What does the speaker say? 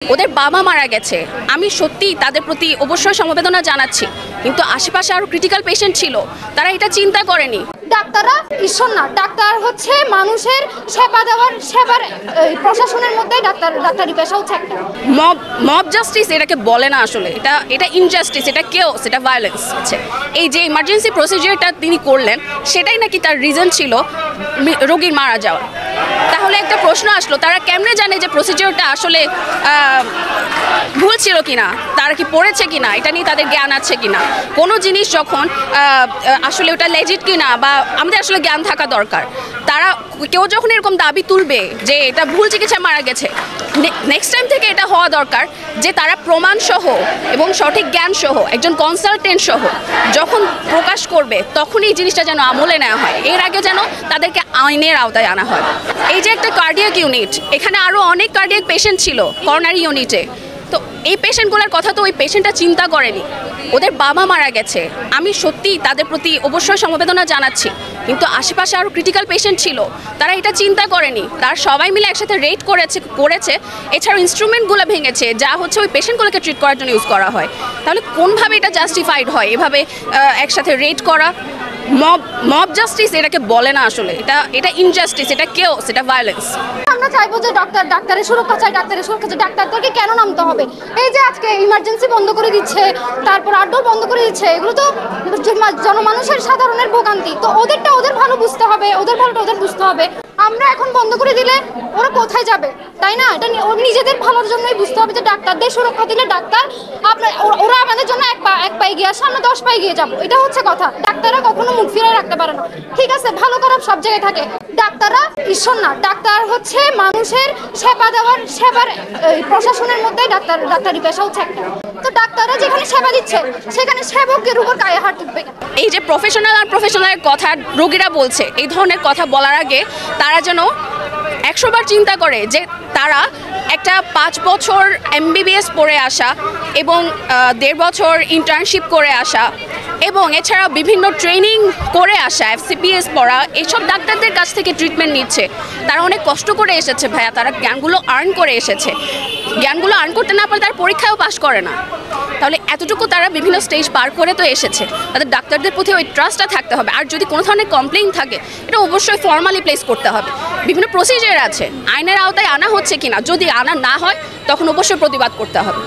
ওদের বাবা মারা গেছে, আমি সত্যি তাদের প্রতি অবশ্যই সমবেদনা জানাচ্ছি, কিন্তু আশেপাশে আরো ক্রিটিক্যাল পেশেন্ট ছিল, তারা এটা চিন্তা করেনি। ডাক্তাররা ঈশ্বর না, ডাক্তার হচ্ছে মানুষের সেবা দেওয়ার সেবার প্রশাসনের মধ্যে ডাক্তারি পেশা হচ্ছে একটা মব জাস্টিস এটাকে বলে না, আসলে এটা ইনজাস্টিস, এটা কেওস, এটা ভায়োলেন্স আছে। এই যে ইমার্জেন্সি প্রসিজারটা তিনি করলেন সেটাই নাকি তার রিজন ছিল রোগীর মারা যাওয়া। তাহলে একটা প্রশ্ন আসলো, তারা কেমনে জানে যে প্রসিজারটা আসলে ভুল ছিল কিনা, তারা কি পড়েছে কিনা, এটা নিয়ে তাদের জ্ঞান আছে কিনা। কোনো জিনিস যখন আসলে ওটা লেজিট কিনা বা আমাদের আসলে জ্ঞান থাকা দরকার। তারা কেউ যখন এরকম দাবি তুলবে যে এটা ভুল চিকিৎসা মারা গেছে, নেক্সট টাইম থেকে এটা হওয়া দরকার যে তারা প্রমাণ সহ এবং সঠিক জ্ঞান সহ একজন কনসালটেন্ট সহ যখন প্রকাশ করবে তখন এই জিনিসটা যেন আমলে নেওয়া হয়, এর আগে যেন তাদেরকে আইনের আওতায় আনা হয়। এই যে একটা কার্ডিয়াক ইউনিট, এখানে আরও অনেক কার্ডিয়াক পেশেন্ট ছিল করোনারি ইউনিটে, তো এই পেশেন্টগুলোর কথা তো ওই পেশেন্টটা চিন্তা করেনি। ওদের বাবা মারা গেছে, আমি সত্যি তাদের প্রতি অবশ্যই সমবেদনা জানাচ্ছি, কিন্তু আশেপাশে আরও ক্রিটিক্যাল পেশেন্ট ছিল, তারা এটা চিন্তা করেনি। তার সবাই মিলে একসাথে রেড করেছে, এছাড়াও ইনস্ট্রুমেন্টগুলো ভেঙেছে যা হচ্ছে ওই পেশেন্টগুলোকে ট্রিট করার জন্য ইউজ করা হয়। তাহলে কোনভাবে এটা জাস্টিফাইড হয় এভাবে একসাথে রেড করা? মব জাস্টিস এটাকে বলে না, আসলে এটা ইনজাস্টিস, এটা কেওস, এটা ভায়োলেন্স। আমরা চাইবো যে ডাক্তারের সুরক্ষা চাই, ডাক্তারদেরকে কেন নামতে হবে? এই যে আজকে ইমার্জেন্সি বন্ধ করে দিচ্ছে, তারপর আড্ডাও বন্ধ করে দিচ্ছে, এগুলো তো জনমানুষের সাধারণের ভোগান্তি। তো ওদেরটা ওদের ভালো বুঝতে হবে, ওদের ভালোটা ওদের বুঝতে হবে। আমরা এখন বন্ধ করে দিলে ওরা কোথায় যাবে, তাই না? এটা নিজেদের ভালোর জন্যই বুঝতে হবে যে ডাক্তারদের সুরক্ষা দিলে ওরা আমাদের জন্য এক পা এগিয়ে আসে, আমরা 10 পা এগিয়ে যাবো, এটা হচ্ছে কথা। ডাক্তাররা কখনো মুখ ফিরে রাখতে পারে না। ঠিক আছে, ভালো খারাপ সব জায়গায় থাকে, ডাক্তাররা ঈশ্বর না, ডাক্তার হচ্ছে মানুষের সেবা দেওয়ার সেবার প্রশাসনের মধ্যে ডাক্তারি পেশা হচ্ছে একটা। তো ডাক্তাররা যেখানে সেবা দিচ্ছে সেখানে সেবকের উপর গায়ে হাত তুলবে। এই যে প্রফেশনালের কথা রোগীরা বলছে, এই ধরনের কথা বলার আগে তারা যেন 100 বার চিন্তা করে যে তারা একটা 5 বছর MBBS পড়ে আসা এবং 1.5 বছর ইন্টার্নশিপ করে আসা এবং এছাড়াও বিভিন্ন ট্রেনিং করে আসা, FCPS পড়া, এইসব ডাক্তারদের কাছ থেকে ট্রিটমেন্ট নিচ্ছে। তারা অনেক কষ্ট করে এসেছে ভাইয়া, তারা জ্ঞানগুলো আর্ন করে এসেছে। জ্ঞানগুলো আর্ন করতে না পারলে তার পরীক্ষাও পাস করে না। তাহলে এতটুকু তারা বিভিন্ন স্টেজ পার করে তো এসেছে, তাদের ডাক্তারদের প্রতি ওই ট্রাস্টটা থাকতে হবে। আর যদি কোনো ধরনের কমপ্লেইন থাকে এটা অবশ্যই ফর্মালি প্লেস করতে হবে। বিভিন্ন প্রসিজার আছে, আইনের আওতায় আনা হচ্ছে কিনা, যদি আনা না হয় তখন অবশ্যই প্রতিবাদ করতে হবে।